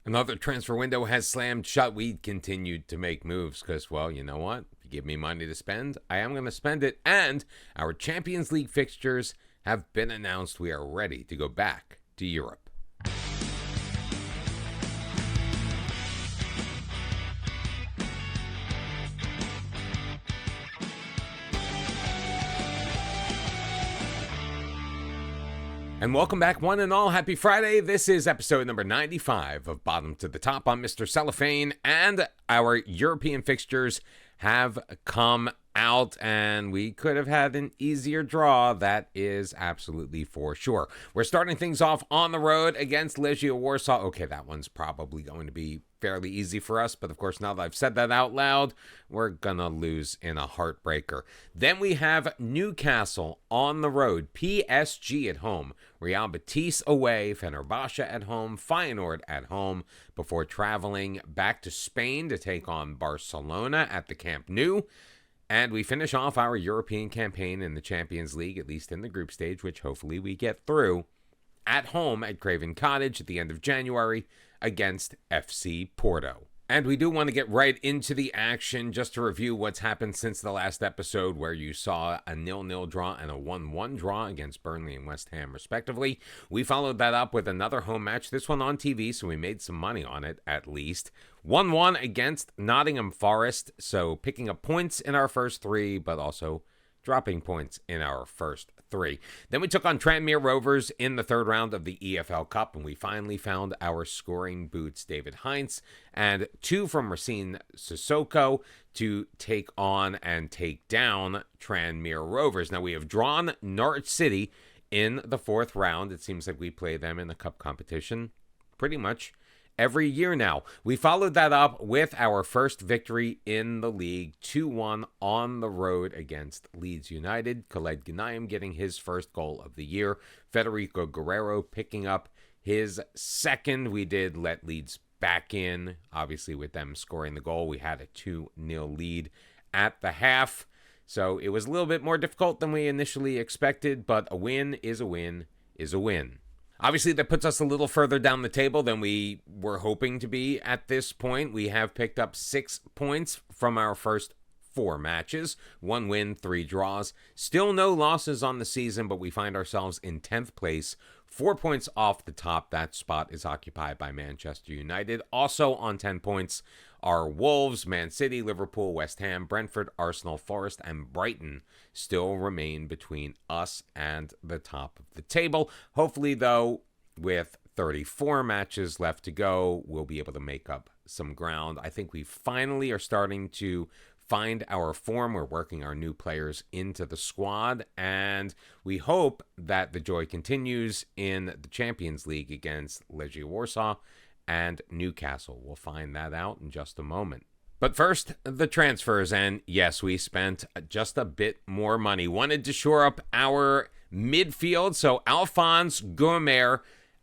Another transfer window has slammed shut. We continued to make moves because, well, you know what? If you give me money to spend, I am going to spend it. And our Champions League fixtures have been announced. We are ready to go back to Europe. And welcome back, one and all. Happy Friday. This is episode number 95 of Bottom to the Top. I'm Mr. Cellophane, and our European fixtures have come out, and we could have had an easier draw. That is absolutely for sure. We're starting things off on the road against Legia Warsaw. Okay, that one's probably going to be fairly easy for us, but of course, now that I've said that out loud, we're gonna lose in a heartbreaker. Then we have Newcastle on the road, PSG at home, Real Betis away, Fenerbahce at home, Feyenoord at home, before traveling back to Spain to take on Barcelona at the Camp Nou. And we finish off our European campaign in the Champions League, at least in the group stage, which hopefully we get through, at home at Craven Cottage at the end of January against FC Porto. And we do want to get right into the action just to review what's happened since the last episode, where you saw a 0-0 draw and a 1-1 draw against Burnley and West Ham, respectively. We followed that up with another home match, this one on TV, so we made some money on it, at least. 1-1 against Nottingham Forest, so picking up points in our first three, but also dropping points in our first three. Then we took on Tranmere Rovers in the third round of the EFL Cup, and we finally found our scoring boots, David Heinz, and two from Racine Sissoko to take on and take down Tranmere Rovers. Now, we have drawn Norwich City in the fourth round. It seems like we play them in the cup competition pretty much every year now. We followed that up with our first victory in the league, 2-1 on the road against Leeds United. Khaled Ghanem getting his first goal of the year. Federico Guerrero picking up his second. We did let Leeds back in, obviously with them scoring the goal. We had a 2-0 lead at the half, so it was a little bit more difficult than we initially expected, but a win is a win is a win. Obviously, that puts us a little further down the table than we were hoping to be at this point. We have picked up 6 points from our first 4 matches. 1 win, 3 draws. Still no losses on the season, but we find ourselves in 10th place. 4 points off the top. That spot is occupied by Manchester United. Also on 10 points are Wolves, Man City, Liverpool, West Ham, Brentford, Arsenal, Forest, and Brighton still remain between us and the top of the table. Hopefully, though, with 34 matches left to go, we'll be able to make up some ground. I think we finally are starting to find our form. We're working our new players into the squad, and we hope that the joy continues in the Champions League against Legia Warsaw and Newcastle. We'll find that out in just a moment. But first, the transfers, and yes, we spent just a bit more money. Wanted to shore up our midfield, so Alphonse Gourmet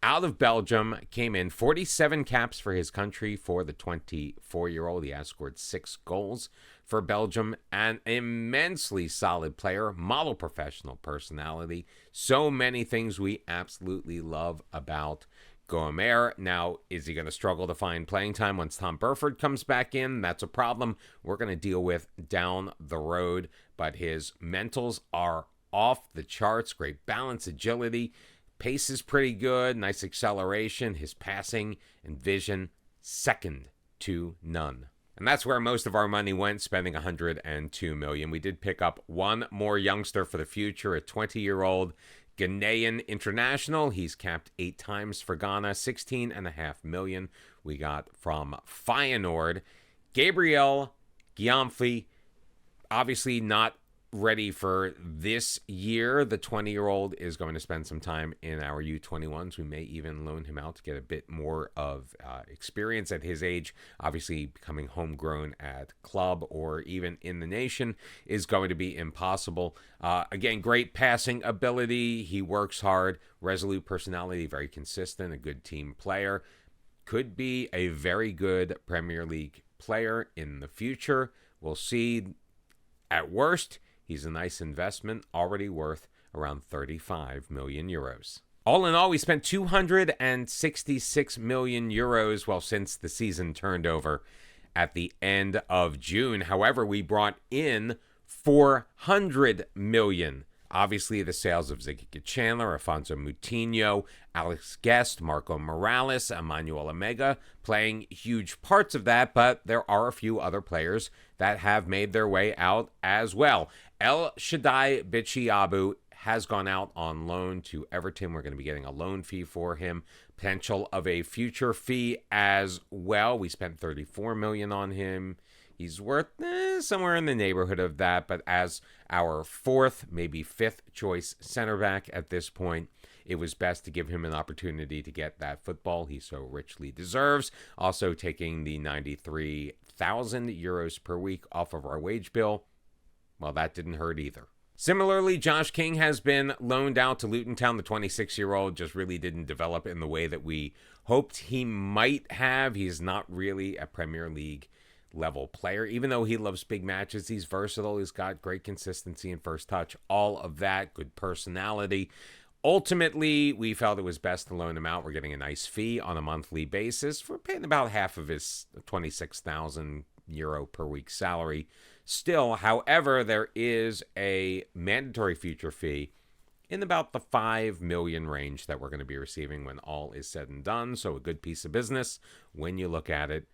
out of Belgium came in, 47 caps for his country for the 24-year-old. He has scored 6 goals for Belgium, an immensely solid player, model professional personality. So many things we absolutely love about Gourmet. Now, is he going to struggle to find playing time once Tom Burford comes back in? That's a problem we're going to deal with down the road, but his mentals are off the charts. Great balance, agility, pace is pretty good, nice acceleration. His passing and vision, second to none. And that's where most of our money went, spending $102 million. We did pick up one more youngster for the future, a 20-year-old Ghanaian international. He's capped 8 times for Ghana, $16.5 million we got from Feyenoord. Gabriel Gyamfi, obviously not ready for this year. The 20-year-old is going to spend some time in our U21s. We may even loan him out to get a bit more of experience at his age. Obviously, becoming homegrown at club or even in the nation is going to be impossible. Again, great passing ability. He works hard, resolute personality, very consistent, a good team player. Could be a very good Premier League player in the future. We'll see. At worst, he's a nice investment, already worth around 35 million euros. All in all, we spent 266 million euros, well, since the season turned over at the end of June. However, we brought in 400 million. Obviously, the sales of Ziggy Chandler, Alfonso Moutinho, Alex Guest, Marco Morales, Emmanuel Omega playing huge parts of that, but there are a few other players that have made their way out as well. El Shaddai Bichiabu has gone out on loan to Everton. We're going to be getting a loan fee for him. Potential of a future fee as well. We spent 34 million on him. He's worth somewhere in the neighborhood of that, but as our fourth, maybe fifth choice center back at this point, it was best to give him an opportunity to get that football he so richly deserves. Also taking the 93,000 euros per week off of our wage bill. Well, that didn't hurt either. Similarly, Josh King has been loaned out to Luton Town. The 26-year-old just really didn't develop in the way that we hoped he might have. He's not really a Premier League level player. Even though he loves big matches, he's versatile. He's got great consistency and first touch. All of that, good personality. Ultimately, we felt it was best to loan him out. We're getting a nice fee on a monthly basis. We're paying about half of his 26,000 euro per week salary. Still, however, there is a mandatory future fee in about the 5 million range that we're going to be receiving when all is said and done. So a good piece of business when you look at it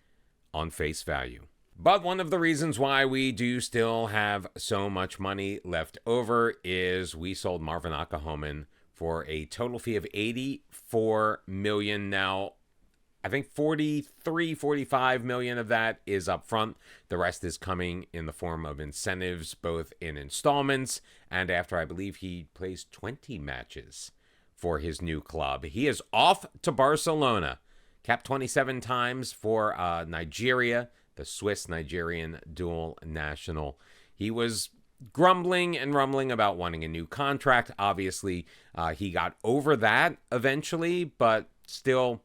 on face value. But one of the reasons why we do still have so much money left over is we sold Marvin Akahomen for a total fee of 84 million. Now, I think 45 million of that is up front. The rest is coming in the form of incentives, both in installments and after I believe he plays 20 matches for his new club. He is off to Barcelona. Capped 27 times for Nigeria, the Swiss-Nigerian dual national. He was grumbling and rumbling about wanting a new contract. Obviously, he got over that eventually, but still,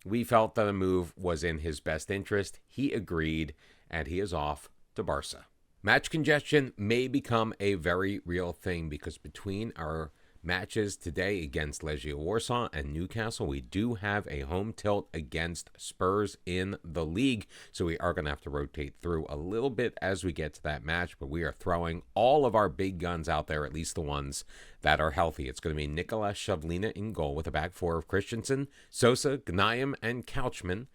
we felt that a move was in his best interest. He agreed, and he is off to Barca. Match congestion may become a very real thing because between our matches today against Legia Warsaw and Newcastle, we do have a home tilt against Spurs in the league, so we are going to have to rotate through a little bit as we get to that match, but we are throwing all of our big guns out there, at least the ones that are healthy. It's going to be Nicolas Shavlina in goal with a back four of Christensen, Sosa, Gnayem, and Couchman.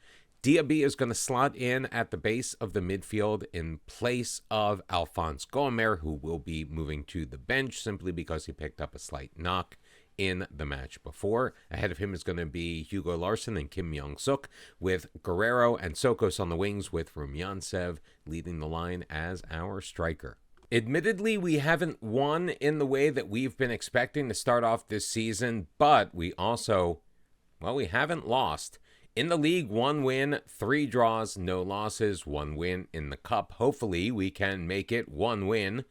Diaby is going to slot in at the base of the midfield in place of Alphonse Gomer, who will be moving to the bench simply because he picked up a slight knock in the match before. Ahead of him is going to be Hugo Larsson and Kim Myung-suk, with Guerrero and Sokos on the wings, with Rumyantsev leading the line as our striker. Admittedly, we haven't won in the way that we've been expecting to start off this season, but we also, well, we haven't lost. In the league, 1 win, 3 draws, no losses, 1 win in the cup. Hopefully, we can make it 1 win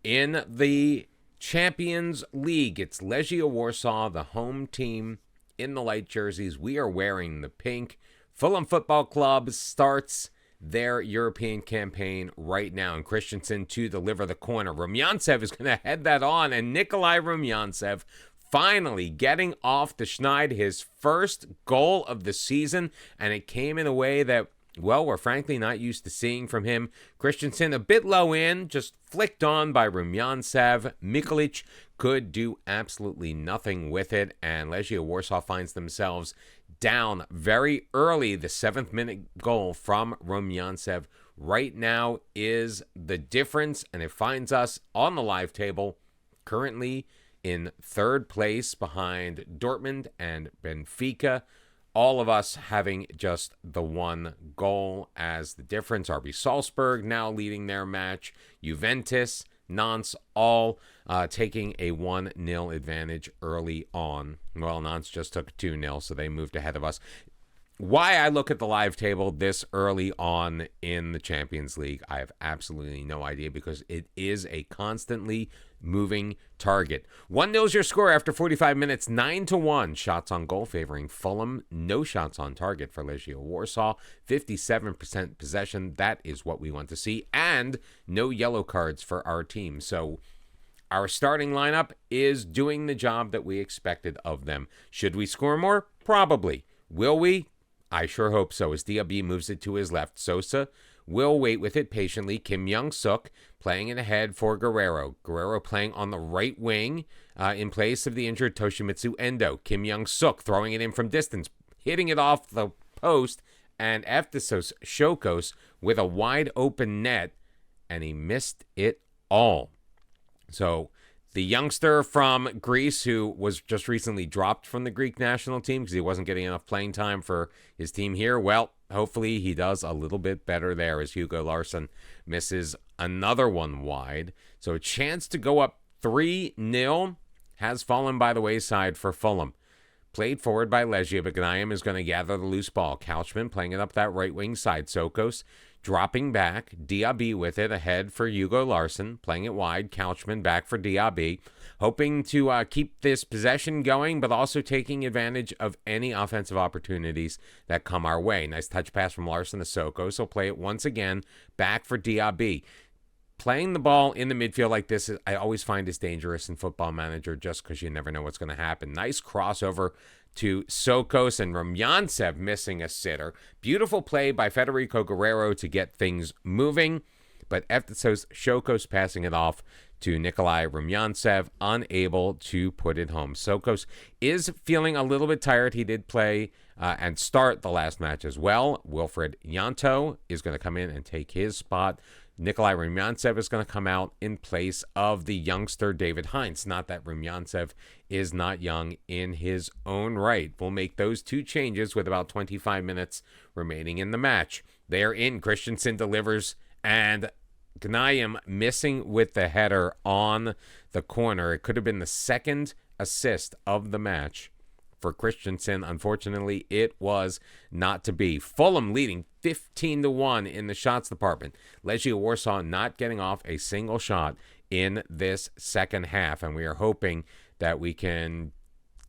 in the Champions League. It's Legia Warsaw, the home team in the light jerseys. We are wearing the pink. Fulham Football Club starts their European campaign right now, and Christensen to deliver the corner. Rumyantsev is going to head that on, and Nikolai Rumyantsev finally getting off the schneid, his first goal of the season, and it came in a way that, well, we're frankly not used to seeing from him. Christensen a bit low in, just flicked on by Rumyantsev. Mikolic could do absolutely nothing with it, and Legia Warsaw finds themselves down very early. The 7th minute goal from Rumyantsev right now is the difference, and it finds us on the live table currently in 3rd place behind Dortmund and Benfica. All of us having just the 1 goal as the difference. RB Salzburg now leading their match. Juventus, Nantes all taking a 1-0 advantage early on. Well, Nantes just took 2-0, so they moved ahead of us. Why I look at the live table this early on in the Champions League, I have absolutely no idea, because it is a constantly moving target. 1-0 is your score after 45 minutes, 9-1. Shots on goal favoring Fulham. No shots on target for Legia Warsaw. 57% possession. That is what we want to see. And no yellow cards for our team. So our starting lineup is doing the job that we expected of them. Should we score more? Probably. Will we? I sure hope so, as Diaby moves it to his left. Sosa will wait with it patiently. Kim Young-suk playing it ahead for Guerrero. Guerrero playing on the right wing in place of the injured Toshimitsu Endo. Kim Young-suk throwing it in from distance, hitting it off the post, and Eftisos Shokos with a wide open net, and he missed it all. So the youngster from Greece, who was just recently dropped from the Greek national team because he wasn't getting enough playing time for his team here, well, hopefully he does a little bit better there as Hugo Larsson misses another one wide. So a chance to go up 3-0 has fallen by the wayside for Fulham. Played forward by Legia, but Ghanayem is going to gather the loose ball. Couchman playing it up that right wing side. Sokos dropping back. Diaby with it ahead for Hugo Larsson. Playing it wide. Couchman back for Diaby. Hoping to keep this possession going, but also taking advantage of any offensive opportunities that come our way. Nice touch pass from Larsson to Sokos. He'll play it once again back for Diaby. Playing the ball in the midfield like this, I always find is dangerous in Football Manager just because you never know what's going to happen. Nice crossover to Sokos, and Rumyantsev missing a sitter. Beautiful play by Federico Guerrero to get things moving, but Eftisos Shokos passing it off to Nikolai Rumyantsev, unable to put it home. Sokos is feeling a little bit tired. He did play and start the last match as well. Wilfred Yanto is going to come in and take his spot. Nikolai Rumyantsev is going to come out in place of the youngster David Heinz. Not that Rumyantsev is not young in his own right. We'll make those two changes with about 25 minutes remaining in the match. They're in. Christensen delivers, and Ghanayem missing with the header on the corner. It could have been the second assist of the match for Christensen. Unfortunately, it was not to be. Fulham leading 15-1 in the shots department. Legia Warsaw not getting off a single shot in this second half, and we are hoping that we can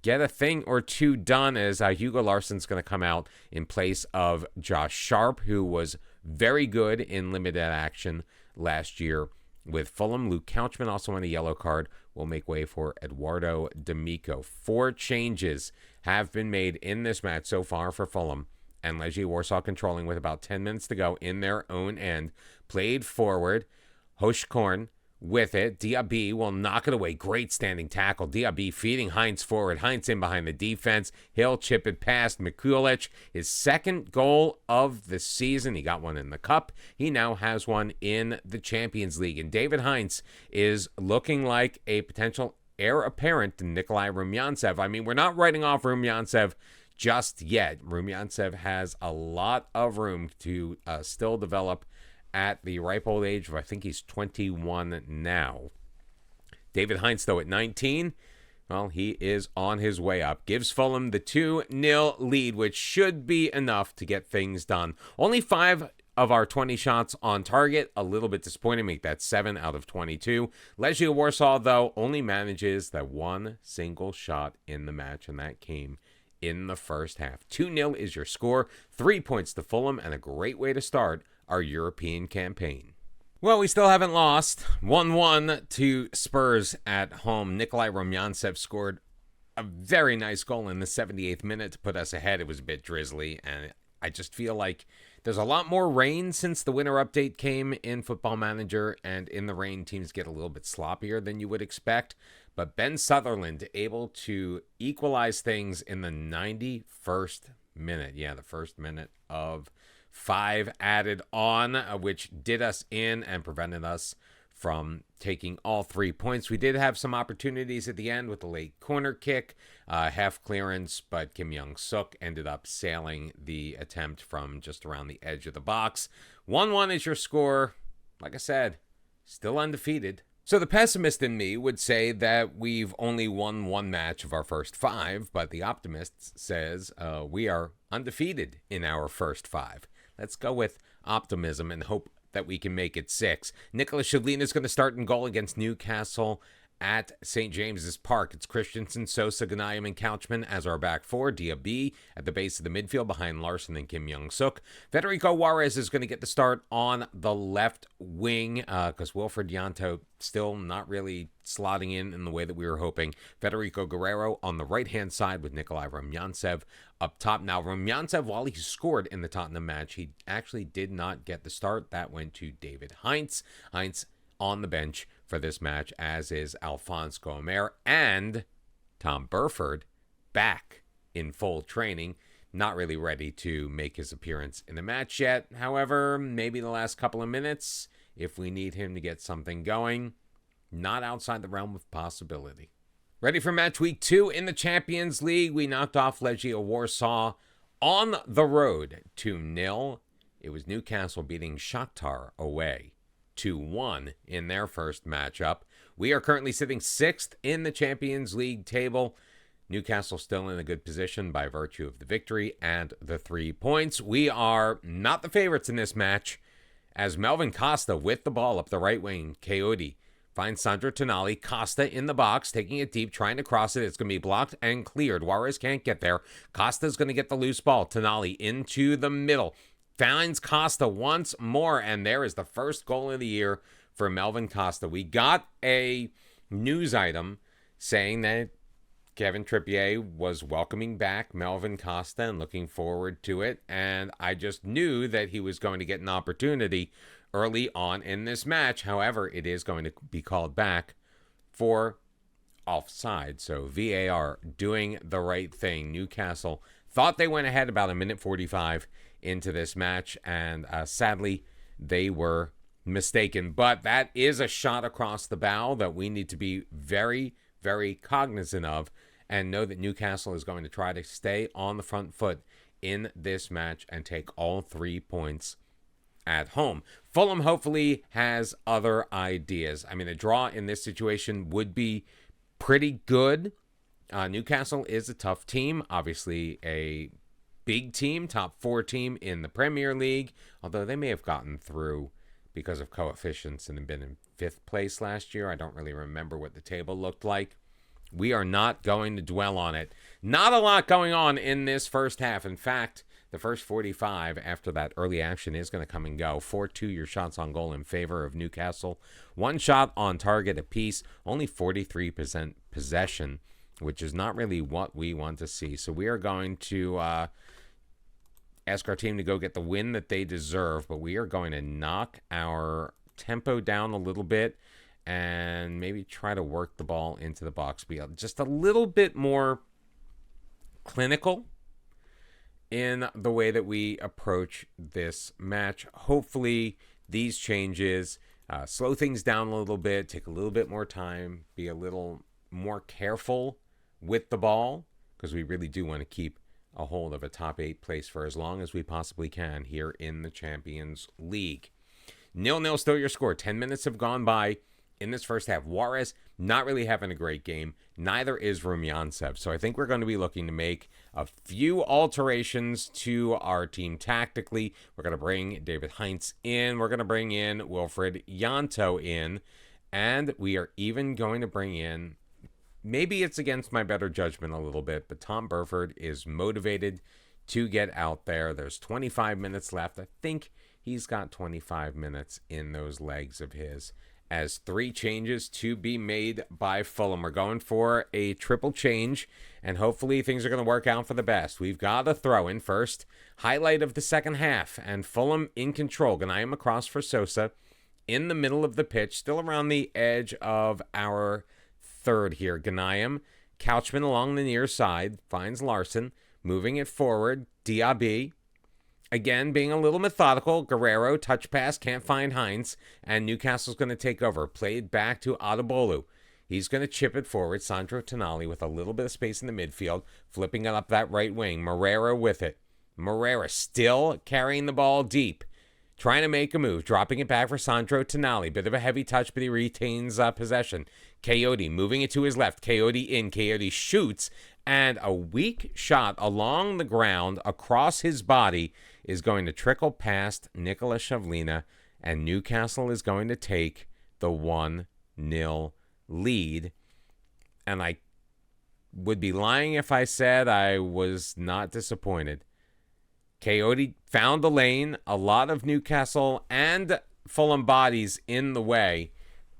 get a thing or two done as Hugo Larsson's going to come out in place of Josh Sharp, who was very good in limited action last year with Fulham. Luke Couchman also on a yellow card will make way for Eduardo D'Amico. 4 changes have been made in this match so far for Fulham, and Legia Warsaw controlling with about 10 minutes to go in their own end. Played forward, Hoshkorn with it. Diaby will knock it away. Great standing tackle. Diaby feeding Heinz forward. Heinz in behind the defense. He'll chip it past Mikulic. His second goal of the season. He got one in the cup. He now has one in the Champions League. And David Heinz is looking like a potential heir apparent to Nikolai Rumyantsev. I mean, we're not writing off Rumyantsev just yet. Rumyantsev has a lot of room to still develop at the ripe old age of, I think he's 21 now. David Heinz, though, at 19, well, he is on his way up. Gives Fulham the 2-0 lead, which should be enough to get things done. Only 5 of our 20 shots on target. A little bit disappointing. Make that 7 out of 22. Legia Warsaw, though, only manages that one single shot in the match, and that came in the first half. 2-0 is your score. 3 points to Fulham, and a great way to start our European campaign. Well, we still haven't lost. 1-1 to Spurs at home. Nikolai Rumyantsev scored a very nice goal in the 78th minute to put us ahead. It was a bit drizzly, and I just feel like there's a lot more rain since the winter update came in Football Manager, and in the rain, teams get a little bit sloppier than you would expect. But Ben Sutherland able to equalize things in the 91st minute. Yeah, the first minute of 5 added on, which did us in and prevented us from taking all 3 points. We did have some opportunities at the end with the late corner kick, half clearance, but Kim Young-suk ended up sailing the attempt from just around the edge of the box. 1-1 is your score. Like I said, still undefeated. So the pessimist in me would say that we've only won 1 match of our first 5, but the optimist says we are undefeated in our first 5. Let's go with optimism and hope that we can make it 6. Nicholas Shedlin is going to start in goal against Newcastle, at St. James's Park. It's Christensen, Sosa, Ghanayem, and Couchman as our back four. Diaby at the base of the midfield behind Larson and Kim Young-suk. Federico Juarez is going to get the start on the left wing because Wilfred Yanto still not really slotting in the way that we were hoping. Federico Guerrero on the right-hand side with Nikolai Rumyantsev up top. Now, Rumyantsev, while he scored in the Tottenham match, he actually did not get the start. That went to David Heinz. Heinz on the bench for this match, as is Alphonse Gomer and Tom Burford back in full training. Not really ready to make his appearance in the match yet. However, maybe the last couple of minutes, if we need him to get something going, not outside the realm of possibility. Ready for match week 2 in the Champions League. We knocked off Legia Warsaw on the road 2-0. It was Newcastle beating Shakhtar away 2-1 in their first matchup. We are currently sitting 6th in the Champions League table. Newcastle still in a good position by virtue of the victory and the 3 points. We are not the favorites in this match, as Melvin Costa with the ball up the right wing. Coyote finds Sandro Tonali. Costa in the box, taking it deep, trying to cross it. It's going to be blocked and cleared. Juarez can't get there. Costa's going to get the loose ball. Tonali into the middle. Finds Costa once more, and there is the first goal of the year for Melvin Costa. We got a news item saying that Kevin Trippier was welcoming back Melvin Costa and looking forward to it, and I just knew that he was going to get an opportunity early on in this match. However, it is going to be called back for offside, so VAR doing the right thing. Newcastle thought they went ahead about a minute 45 into this match, and sadly they were mistaken. But that is a shot across the bow that we need to be very, very cognizant of, and know that Newcastle is going to try to stay on the front foot in this match and take all 3 points at home. Fulham hopefully has other ideas. I mean, a draw in this situation would be pretty good. Newcastle is a tough team, obviously a big team, top 4 team in the Premier League, although they may have gotten through because of coefficients and have been in 5th place last year. I don't really remember what the table looked like. We are not going to dwell on it. Not a lot going on in this first half. In fact, the first 45 after that early action is going to come and go. 4-2 your shots on goal in favor of Newcastle. 1 shot on target apiece. Only 43% possession, which is not really what we want to see. So we are going to ask our team to go get the win that they deserve, but we are going to knock our tempo down a little bit and maybe try to work the ball into the box. Be just a little bit more clinical in the way that we approach this match. Hopefully these changes slow things down a little bit, take a little bit more time, be a little more careful with the ball, because we really do want to keep a hold of a top 8 place for as long as we possibly can here in the Champions League. 0-0 still your score. 10 minutes have gone by in this first half. Juarez not really having a great game. Neither is Rumyantsev. So I think we're going to be looking to make a few alterations to our team tactically. We're going to bring David Heinz in. We're going to bring in Wilfred Yanto in. And we are even going to bring in, maybe it's against my better judgment a little bit, but Tom Burford is motivated to get out there. There's 25 minutes left. I think he's got 25 minutes in those legs of his. As 3 changes to be made by Fulham. We're going for a triple change, and hopefully things are going to work out for the best. We've got a throw-in first. Highlight of the second half, and Fulham in control. Ghanayem across for Sosa in the middle of the pitch, still around the edge of our third here. Ghanayem, Couchman along the near side, finds Larson, moving it forward. Diaby, again, being a little methodical. Guerrero, touch pass, can't find Heinz, and Newcastle's going to take over. Played back to Adebolu. He's going to chip it forward. Sandro Tonali with a little bit of space in the midfield, flipping it up that right wing. Moreira with it. Moreira still carrying the ball deep, trying to make a move, dropping it back for Sandro Tonali. Bit of a heavy touch, but he retains possession. Coyote moving it to his left. Coyote in. Coyote shoots, and a weak shot along the ground across his body is going to trickle past Nikola Shavlina, and Newcastle is going to take the 1-0 lead. And I would be lying if I said I was not disappointed. Coyote found the lane, a lot of Newcastle and Fulham bodies in the way,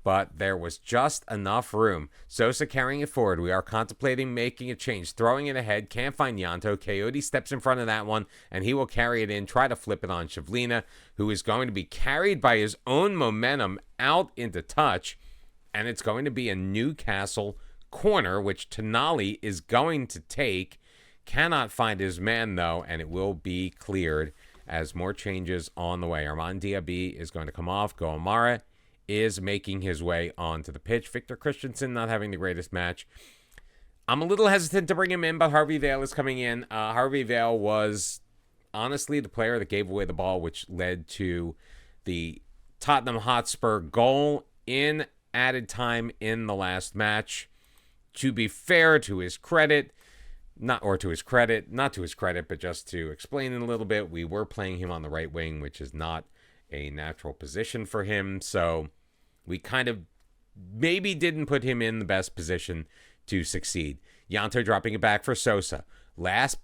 but there was just enough room. Sosa carrying it forward. We are contemplating making a change, throwing it ahead. Can't find Yanto. Coyote steps in front of that one, and he will carry it in, try to flip it on Shavlina, who is going to be carried by his own momentum out into touch, and it's going to be a Newcastle corner, which Tonali is going to take. Cannot find his man, though, and it will be cleared as more changes on the way. Armand Diaby is going to come off. Goamara is making his way onto the pitch. Victor Christensen not having the greatest match. I'm a little hesitant to bring him in, but Harvey Vale is coming in. Harvey Vale was honestly the player that gave away the ball, which led to the Tottenham Hotspur goal in added time in the last match. To be fair to his credit, not to his credit, but just to explain it a little bit, we were playing him on the right wing, which is not a natural position for him. So we kind of maybe didn't put him in the best position to succeed. Yanto dropping it back for Sosa. Last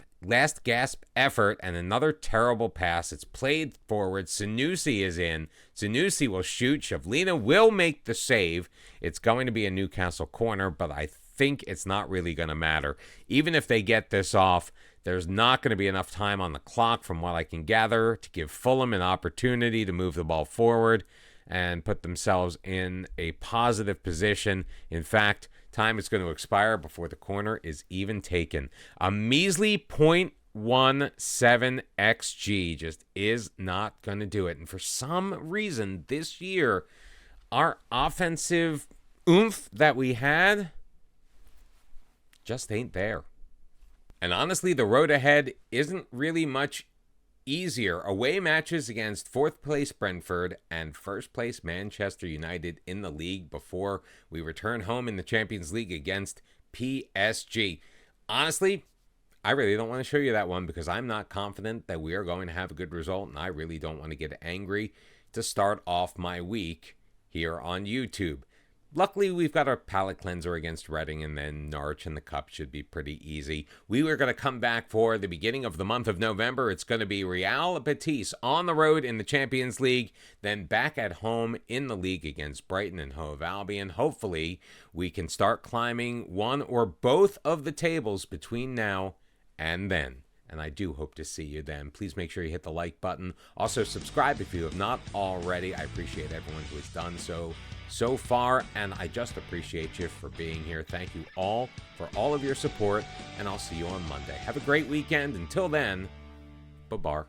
gasp effort and another terrible pass. It's played forward. Sanusi is in. Sanusi will shoot. Shavlina will make the save. It's going to be a Newcastle corner, but I think it's not really going to matter. Even if they get this off, there's not going to be enough time on the clock from what I can gather to give Fulham an opportunity to move the ball forward and put themselves in a positive position. In fact, time is going to expire before the corner is even taken. A measly 0.17 XG just is not going to do it. And for some reason this year, our offensive oomph that we had just ain't there. And honestly, the road ahead isn't really much easier. Away matches against 4th place Brentford and 1st place Manchester United in the league before we return home in the Champions League against PSG. Honestly, I really don't want to show you that one because I'm not confident that we are going to have a good result, and I really don't want to get angry to start off my week here on YouTube. Luckily, we've got our palate cleanser against Reading, and then Norwich in the Cup should be pretty easy. We were going to come back for the beginning of the month of November. It's going to be Real Betis on the road in the Champions League, then back at home in the league against Brighton and Hove Albion. Hopefully, we can start climbing one or both of the tables between now and then. And I do hope to see you then. Please make sure you hit the like button. Also, subscribe if you have not already. I appreciate everyone who has done so far, and I just appreciate you for being here. Thank you all for all of your support, and I'll see you on Monday. Have a great weekend. Until then, bye-bye.